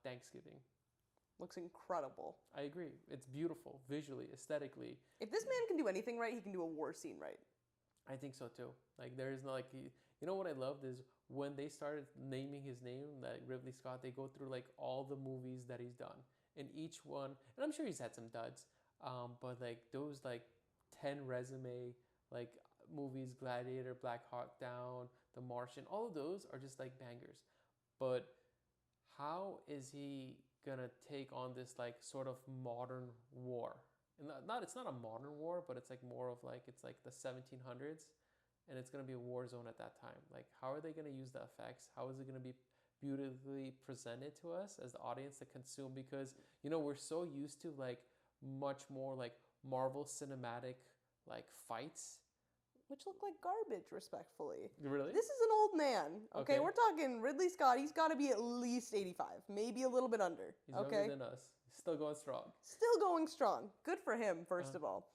Thanksgiving. Looks incredible. I agree. It's beautiful, visually, aesthetically. If this man can do anything right, he can do a war scene right. I think so too. Like there is no like, you know what I loved is when they started naming his name, like Ridley Scott, they go through like all the movies that he's done, and each one, and I'm sure he's had some duds, but like those like 10 resume like movies, Gladiator, Black Hawk Down, The Martian, all of those are just like bangers. But how is he gonna take on this like sort of modern war? And it's not a modern war, but it's like more of like it's like the 1700s, and it's gonna be a war zone at that time. Like how are they gonna use the effects? How is it gonna be beautifully presented to us as the audience to consume? Because we're so used to like much more like Marvel cinematic like fights. Which look like garbage, respectfully. Really? This is an old man, okay? Okay. We're talking Ridley Scott. He's got to be at least 85, maybe a little bit under, He's okay? younger than us. He's still going strong. Still going strong. Good for him, first of all.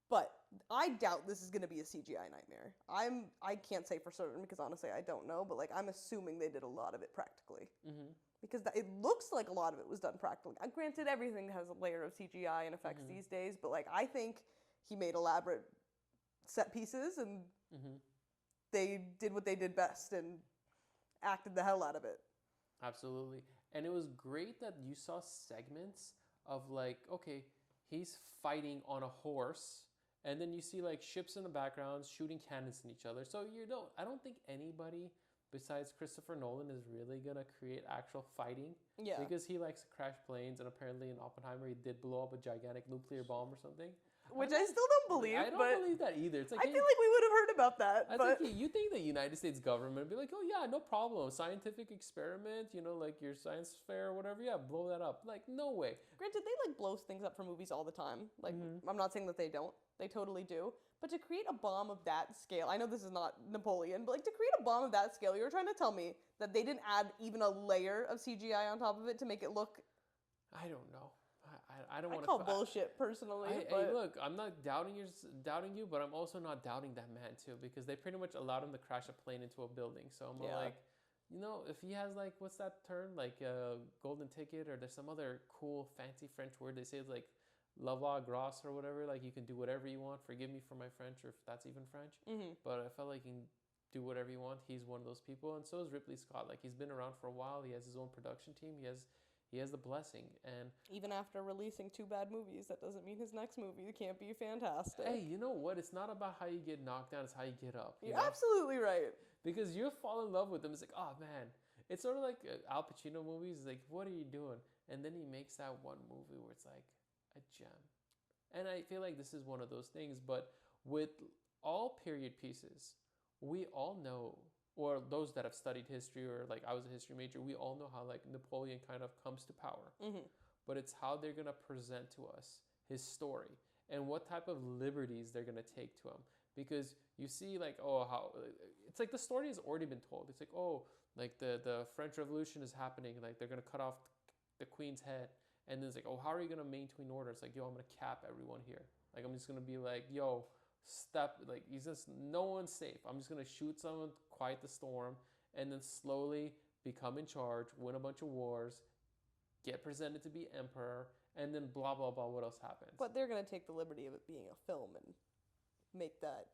But I doubt this is going to be a CGI nightmare. I can't say for certain because honestly I don't know, but like I'm assuming they did a lot of it practically. Mm-hmm. Because it looks like a lot of it was done practically. Granted, everything has a layer of CGI and effects these days, but like I think he made elaborate set pieces and they did what they did best and acted the hell out of it. Absolutely. And it was great that you saw segments of like, okay, he's fighting on a horse, and then you see like ships in the background shooting cannons in each other. So I don't think anybody besides Christopher Nolan is really gonna create actual fighting. Yeah. Because he likes to crash planes, and apparently in Oppenheimer he did blow up a gigantic nuclear bomb or something. Which I still don't believe. I don't believe that either. It's like, I feel like we would have heard about that. I think you think the United States government would be like, oh yeah, no problem, scientific experiment, like your science fair or whatever, yeah, blow that up. Like, no way. Granted, they like blow things up for movies all the time. Like, I'm not saying that they don't. They totally do. But to create a bomb of that scale, I know this is not Napoleon, but like to create a bomb of that scale, you're trying to tell me that they didn't add even a layer of CGI on top of it to make it look... I don't know. I don't want to call bullshit personally. Hey, look, I'm not doubting you, but I'm also not doubting that man too, because they pretty much allowed him to crash a plane into a building. So I'm like, if he has like, what's that term, like a golden ticket, or there's some other cool fancy French word they say, it's like la grâce or whatever, like you can do whatever you want. Forgive me for my French, or if that's even French. But I felt like he can do whatever you want. He's one of those people, and so is Ridley Scott. Like he's been around for a while. He has his own production team. He has the blessing, and even after releasing 2 bad movies, that doesn't mean his next movie can't be fantastic. Hey, you know what? It's not about how you get knocked down; it's how you get up. You're absolutely right. Because you fall in love with him. It's like, oh man, it's sort of like Al Pacino movies. Like, what are you doing? And then he makes that one movie where it's like a gem. And I feel like this is one of those things. But with all period pieces, we all know, or those that have studied history, or like I was a history major, we all know how like Napoleon kind of comes to power. But it's how they're going to present to us his story and what type of liberties they're going to take to him. Because you see like, how it's like the story has already been told. It's like, like the French Revolution is happening. Like they're going to cut off the queen's head. And then it's like, how are you going to maintain order? It's like, I'm going to cap everyone here. Like, I'm just going to be like, no one's safe. I'm just going to shoot someone, quiet the storm, and then slowly become in charge, win a bunch of wars, get presented to be emperor, and then blah, blah, blah, what else happens? But they're going to take the liberty of it being a film and make that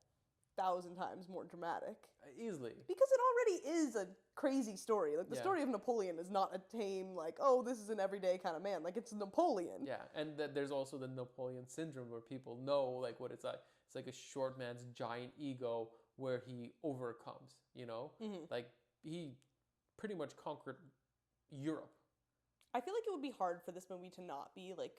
1,000 times more dramatic. Easily. Because it already is a crazy story. Like, the story of Napoleon is not a tame, like, this is an everyday kind of man. Like, it's Napoleon. Yeah, and there's also the Napoleon syndrome where people know, like, what it's like. It's like a short man's giant ego where he overcomes, Like, he pretty much conquered Europe. I feel like it would be hard for this movie to not be, like,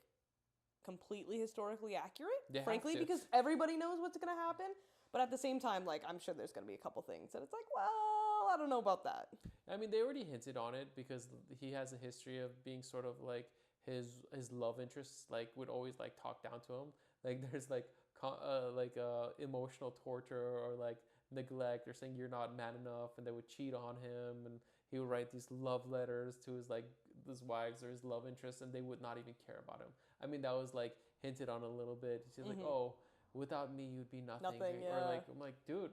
completely historically accurate, frankly, because everybody knows what's going to happen. But at the same time, like, I'm sure there's going to be a couple things that it's like, well, I don't know about that. I mean, they already hinted on it because he has a history of being sort of like his love interests, like, would always, like, talk down to him. Like, there's, like, emotional torture or, like, neglect or saying you're not man enough, and they would cheat on him, and he would write these love letters to his wives or his love interests, and they would not even care about him. I mean, that was, like, hinted on a little bit. She's like, without me, you'd be nothing. Yeah. Or like, I'm like, dude,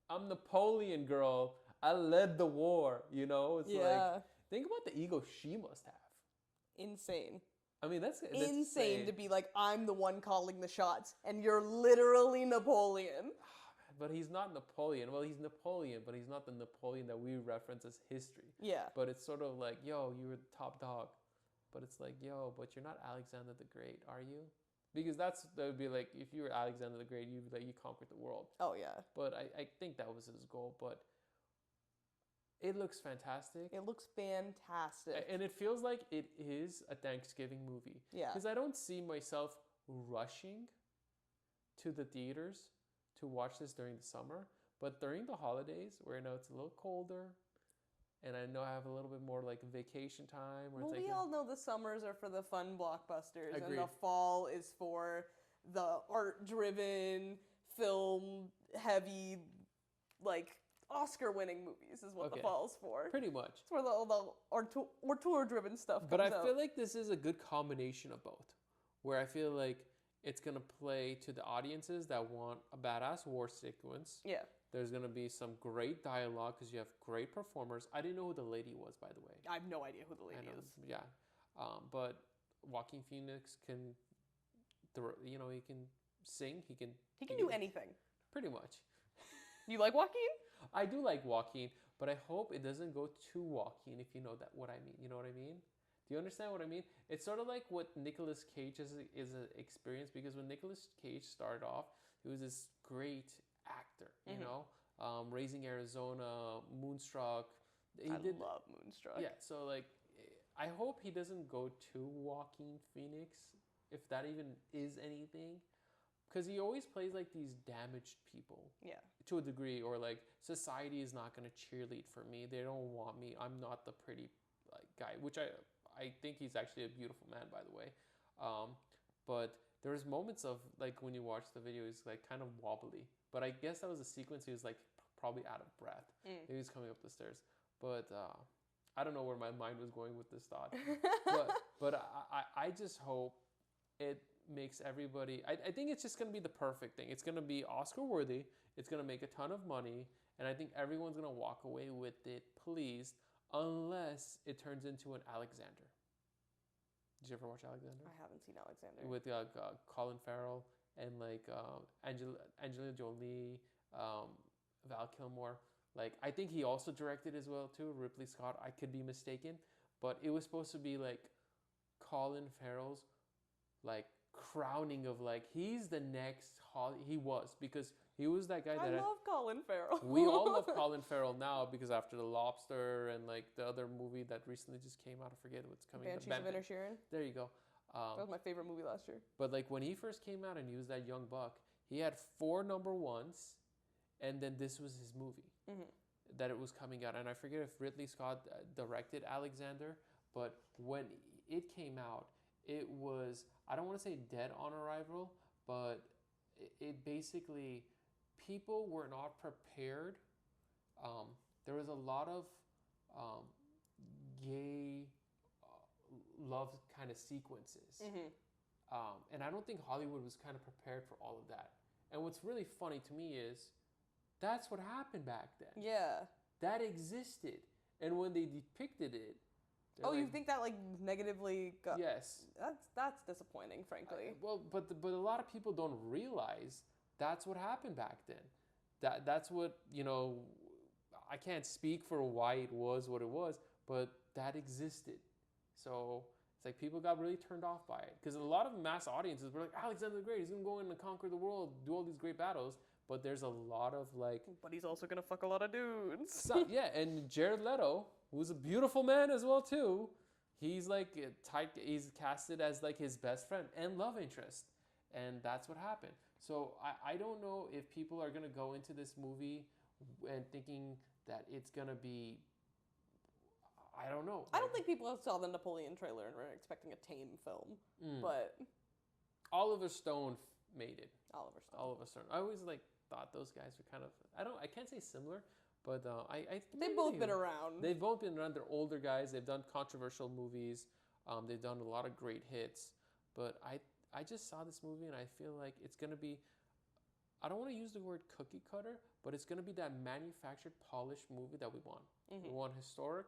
I'm Napoleon, girl. I led the war, It's like, think about the ego she must have. insane. I mean, that's Insane insane to be like, I'm the one calling the shots, and you're literally Napoleon. But he's not Napoleon. Well, he's Napoleon, but he's not the Napoleon that we reference as history. Yeah. But it's sort of like, yo, you were the top dog. But it's like, yo, but you're not Alexander the Great, are you? Because that would be like, if you were Alexander the Great, you'd be like, you conquered the world. Oh, yeah. But I think that was his goal. But it looks fantastic. It looks fantastic. And it feels like it is a Thanksgiving movie. Yeah. Because I don't see myself rushing to the theaters to watch this during the summer. But during the holidays, where I know it's a little colder, and I know I have a little bit more like vacation time. Where Well, it's like, we all know the summers are for the fun blockbusters, Agreed. and the fall is for the art-driven, film-heavy, like Oscar-winning movies. Is what the Okay. fall's for. pretty much. It's where all the auteur-driven stuff comes But I out. feel like this is a good combination of both, where I feel like it's going to play to the audiences that want a badass war sequence. Yeah. There's going to be some great dialogue because you have great performers. I didn't know who the lady was, by the way. I have no idea who the I lady know, is. yeah. But Joaquin Phoenix can, he can sing. He can do anything. Pretty much. You like Joaquin? I do like Joaquin, but I hope it doesn't go too Joaquin, if you know what I mean. You know what I mean? Do you understand what I mean? It's sort of like what Nicolas Cage is an experience, because when Nicolas Cage started off, he was this great actor, you know? Raising Arizona, Moonstruck. I love Moonstruck. Yeah, so like, I hope he doesn't go too Joaquin Phoenix, if that even is anything. Because he always plays like these damaged people. Yeah. To a degree, or like society is not going to cheerlead for me. They don't want me. I'm not the pretty guy, which I think he's actually a beautiful man, by the way. But there's moments of like when you watch the video, he's like kind of wobbly. But I guess that was a sequence he was like probably out of breath. He was coming up the stairs. But I don't know where my mind was going with this thought. but I just hope it makes everybody... I think it's just going to be the perfect thing. It's going to be Oscar worthy. It's going to make a ton of money. And I think everyone's going to walk away with it pleased, unless it turns into an Alexander. Did you ever watch Alexander? I haven't seen Alexander. With Colin Farrell and like Angelina Jolie, Val Kilmer. Like, I think he also directed as well too. Ripley Scott. I could be mistaken, but it was supposed to be like Colin Farrell's like crowning of like he's the next he was, because he was that guy that I love Colin Farrell. we all love Colin Farrell now, because after The Lobster and like the other movie that recently just came out, I forget what's coming. Banshees of Inisherin. There you go. That was my favorite movie last year. But like when he first came out and he was that young buck, he had 4 number ones, and then this was his movie that it was coming out. And I forget if Ridley Scott directed Alexander, but when it came out, it was, I don't want to say dead on arrival, but it basically, people were not prepared. There was a lot of gay love kind of sequences. And I don't think Hollywood was kind of prepared for all of that. And what's really funny to me is that's what happened back then. Yeah. That existed. And when they depicted it... Oh, you think that like negatively got... Yes. That's disappointing, frankly. But a lot of people don't realize that's what happened back then. That's what, I can't speak for why it was what it was, but that existed. So it's like people got really turned off by it. Because a lot of mass audiences were like, Alexander the Great, he's going to go in and conquer the world, do all these great battles. But there's a lot of like... But he's also going to fuck a lot of dudes. Yeah, and Jared Leto, who's a beautiful man as well too, he's like he's casted as like his best friend and love interest. And that's what happened. So I don't know if people are going to go into this movie and thinking that it's going to be... I don't know. I don't think people saw the Napoleon trailer and were expecting a tame film, but Oliver Stone made it. Oliver Stone. I always thought those guys were kind of... I can't say similar, but they've both been around. They've both been around. They're older guys. They've done controversial movies. They've done a lot of great hits. But I just saw this movie and I feel like it's gonna be... I don't want to use the word cookie cutter, but it's gonna be that manufactured, polished movie that we want. We want historic.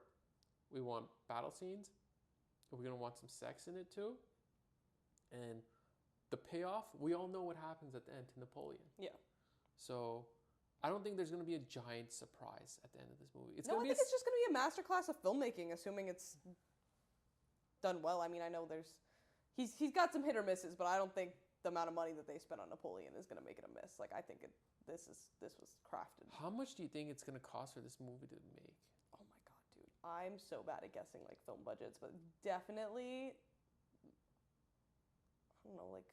We want battle scenes. We're gonna want some sex in it too. And the payoff, we all know what happens at the end to Napoleon. Yeah. So I don't think there's gonna be a giant surprise at the end of this movie. I think it's just gonna be a masterclass of filmmaking, assuming it's done well. I mean, I know he's got some hit or misses, but I don't think the amount of money that they spent on Napoleon is gonna make it a miss. Like, I think this was crafted. How much do you think it's gonna cost for this movie to make? Oh my god, dude! I'm so bad at guessing like film budgets, but definitely, I don't know, like,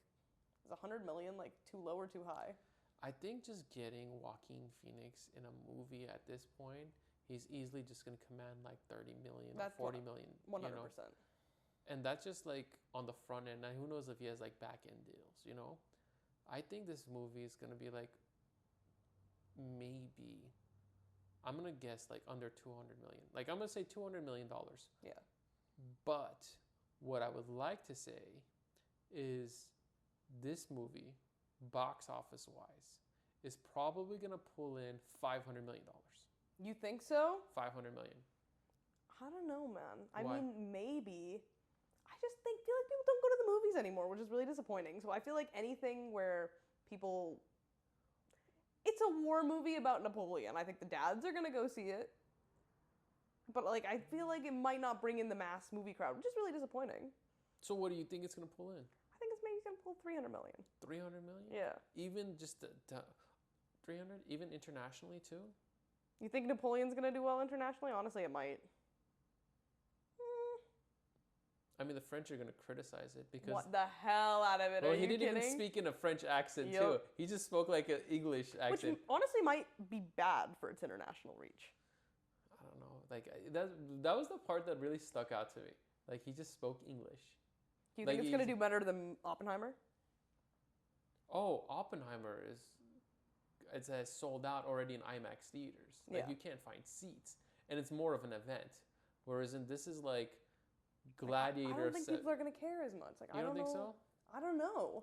is 100 million like too low or too high? I think just getting Joaquin Phoenix in a movie at this point, he's easily just gonna command like 30 million or 40 million. 100%. You know? And that's just like on the front end. Now, who knows if he has like back end deals, you know? I think this movie is going to be like maybe, I'm going to guess like under 200 million. Like, I'm going to say $200 million. Yeah. But what I would like to say is this movie, box office wise, is probably going to pull in $500 million. You think so? 500 million. I don't know, man. Why? I mean, maybe. I just feel like people don't go to the movies anymore, which is really disappointing. So I feel like anything where people... It's a war movie about Napoleon. I think the dads are going to go see it. But, like, I feel like it might not bring in the mass movie crowd, which is really disappointing. So what do you think it's going to pull in? I think it's maybe going to pull 300 million. 300 million? Yeah. Even just 300? Even internationally, too? You think Napoleon's going to do well internationally? Honestly, it might. I mean, the French are going to criticize it because... What the hell out of it, well, are you kidding? He didn't even speak in a French accent, too. He just spoke like an English accent. Which honestly might be bad for its international reach. I don't know. Like, that was the part that really stuck out to me. Like, he just spoke English. Do you think it's going to do better than Oppenheimer? Oh, Oppenheimer it's sold out already in IMAX theaters. Like, you can't find seats. And it's more of an event. Whereas this is like... Gladiator. I don't think people are going to care as much. Like, you don't think so? I don't know.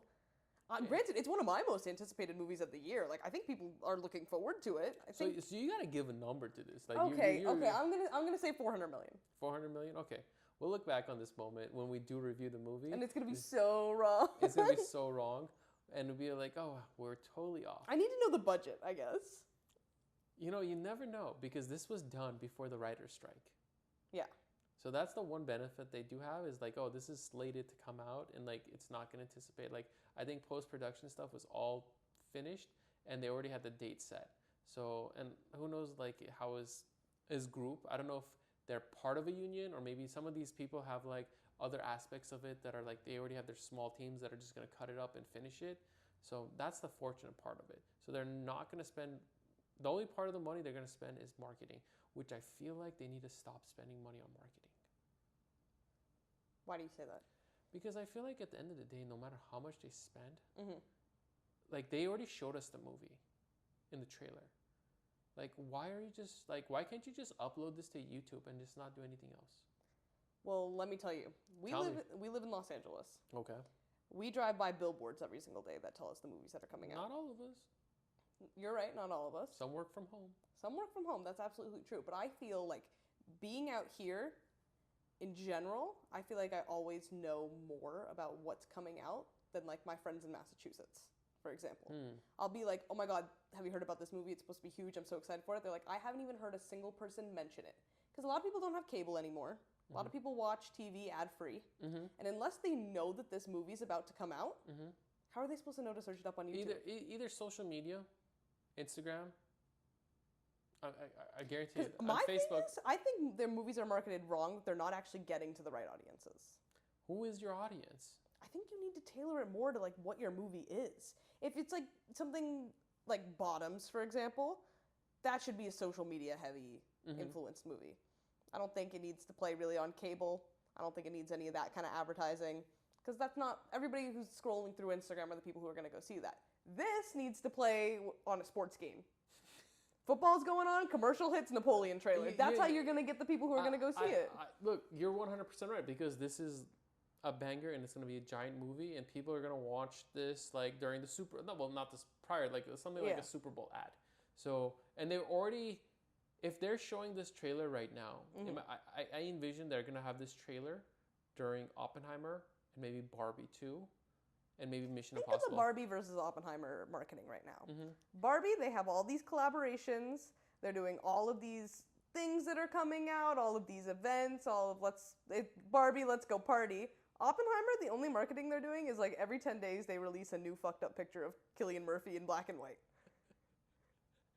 Granted, it's one of my most anticipated movies of the year. Like, I think people are looking forward to it. So you got to give a number to this. Like, okay. I'm gonna say 400 million. 400 million. Okay, we'll look back on this moment when we do review the movie, and it's gonna be so wrong. It's gonna be so wrong, and we'll be like, oh, we're totally off. I need to know the budget, I guess. You know, you never know because this was done before the writer's strike. Yeah. So that's the one benefit they do have is like, oh, this is slated to come out and like it's not going to anticipate. Like I think post-production stuff was all finished and they already had the date set. So, and who knows like how is group, I don't know if they're part of a union or maybe some of these people have like other aspects of it that are like they already have their small teams that are just going to cut it up and finish it. So that's the fortunate part of it. So they're not going to spend, the only part of the money they're going to spend is marketing, which I feel like they need to stop spending money on marketing. Why do you say that? Because I feel like at the end of the day, no matter how much they spend, like they already showed us the movie in the trailer. Like, why can't you just upload this to YouTube and just not do anything else? Well, let me tell you. We live in Los Angeles. Okay. We drive by billboards every single day that tell us the movies that are coming out. Not all of us. You're right, not all of us. Some work from home. Some work from home, that's absolutely true. But I feel like being out here, in general, I feel like I always know more about what's coming out than like my friends in Massachusetts, for example. I'll be like, oh my God, have you heard about this movie? It's supposed to be huge. I'm so excited for it. They're like, I haven't even heard a single person mention it. Because a lot of people don't have cable anymore. A lot of people watch TV ad-free. And unless they know that this movie's about to come out, how are they supposed to know to search it up on YouTube? Either social media, Instagram, I guarantee it. My Facebook. thing is, I think their movies are marketed wrong. They're not actually getting to the right audiences. Who is your audience? I think you need to tailor it more to like what your movie is. If it's like something like Bottoms, for example, that should be a social media heavy influenced movie. I don't think it needs to play really on cable. I don't think it needs any of that kind of advertising because that's not everybody who's scrolling through Instagram are the people who are going to go see that. This needs to play on a sports game. Football's going on, commercial hits, Napoleon trailer. That's how you're going to get the people who are going to go see it. Look, you're 100% right because this is a banger and it's going to be a giant movie and people are going to watch this like during the not this prior, like something like a Super Bowl ad. So, and they're already, if they're showing this trailer right now, I envision they're going to have this trailer during Oppenheimer and maybe Barbie 2 and maybe Mission Think of Impossible. the Barbie versus Oppenheimer marketing right now. Mhm. Barbie, they have all these collaborations. They're doing all of these things that are coming out, all of these events, Barbie, let's go party. Oppenheimer, the only marketing they're doing is like every 10 days they release a new fucked up picture of Cillian Murphy in black and white.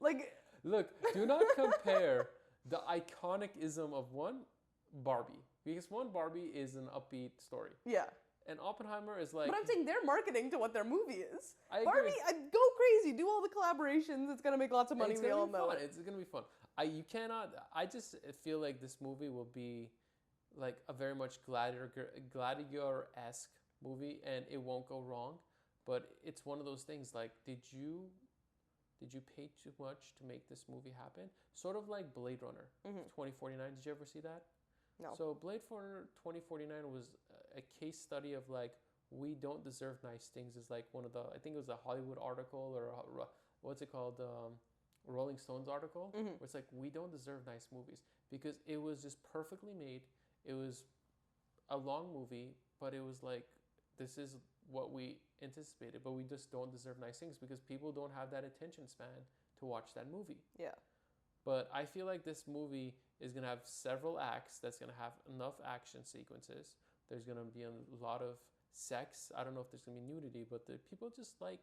Like, Look, do not compare the iconic-ism of one Barbie, because one Barbie is an upbeat story, yeah. and Oppenheimer is like. But I'm saying they're marketing to what their movie is. I Barbie, agree. go crazy, do all the collaborations. It's gonna make lots of money. It's We gonna all be know fun. it. It's gonna be fun. You cannot. I just feel like this movie will be like a very much gladiator-esque movie, and it won't go wrong. But it's one of those things. Like, did you pay too much to make this movie happen? Sort of like Blade Runner 2049. Did you ever see that? No. So Blade Runner 2049 was a case study of like, we don't deserve nice things. Is like one of the, I think it was a Hollywood article or what's it called, Rolling Stones article, where it's like, we don't deserve nice movies, because it was just perfectly made. It was a long movie, but it was like, this is what we anticipated, but we just don't deserve nice things because people don't have that attention span to watch that movie. Yeah. But I feel like this movie is going to have several acts that's going to have enough action sequences. There's going to be a lot of sex. I don't know if there's going to be nudity, but the people just like,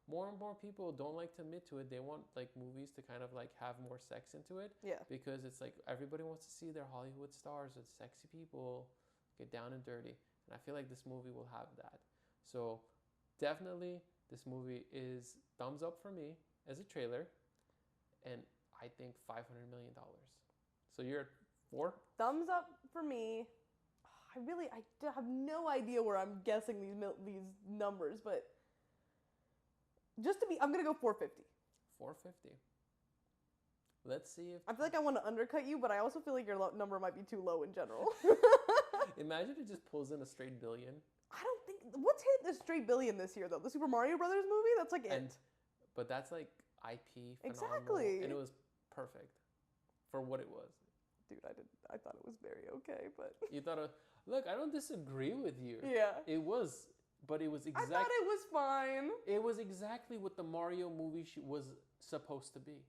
more and more people don't like to admit to it. They want like movies to kind of like have more sex into it. Yeah. Because it's like everybody wants to see their Hollywood stars with sexy people get down and dirty. And I feel like this movie will have that. So definitely this movie is thumbs up for me as a trailer. And I think $500 million. So you're at 4? Thumbs up for me. I have no idea where I'm guessing these numbers, but I'm gonna go 450. 450. Let's see if. I feel like I want to undercut you, but I also feel like your number might be too low in general. Imagine it just pulls in a straight billion. I don't think what's hit the straight billion this year though. The Super Mario Brothers movie. That's like it. But that's like IP phenomenal, Exactly. and it was perfect for what it was. Dude, I thought it was very okay, but You thought, look, I don't disagree with you. yeah, It was, but it was I thought it was fine. It was exactly what the Mario movie was supposed to be.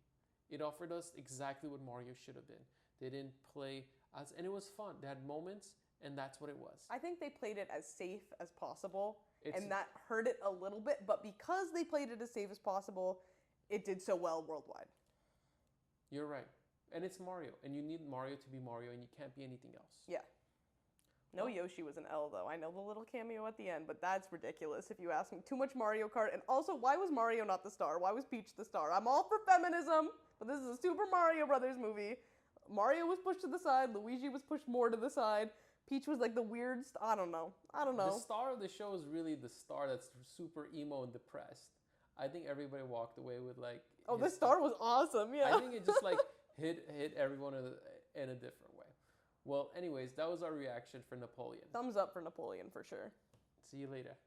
It offered us exactly what Mario should have been. They didn't play as, and it was fun. They had moments, and that's what it was. I think they played it as safe as possible, and that hurt it a little bit. But because they played it as safe as possible, it did so well worldwide. You're right. And it's Mario, and you need Mario to be Mario, and you can't be anything else. Yeah. No, Yoshi was an L, though. I know the little cameo at the end, but that's ridiculous if you ask me. Too much Mario Kart. And also, why was Mario not the star? Why was Peach the star? I'm all for feminism, but this is a Super Mario Brothers movie. Mario was pushed to the side. Luigi was pushed more to the side. Peach was like the weird... I don't know. The star of the show is really the star that's super emo and depressed. I think everybody walked away with like... Oh, this star was awesome, yeah. I think it just like hit everyone in a different way. Well, anyways, that was our reaction for Napoleon. Thumbs up for Napoleon for sure. See you later.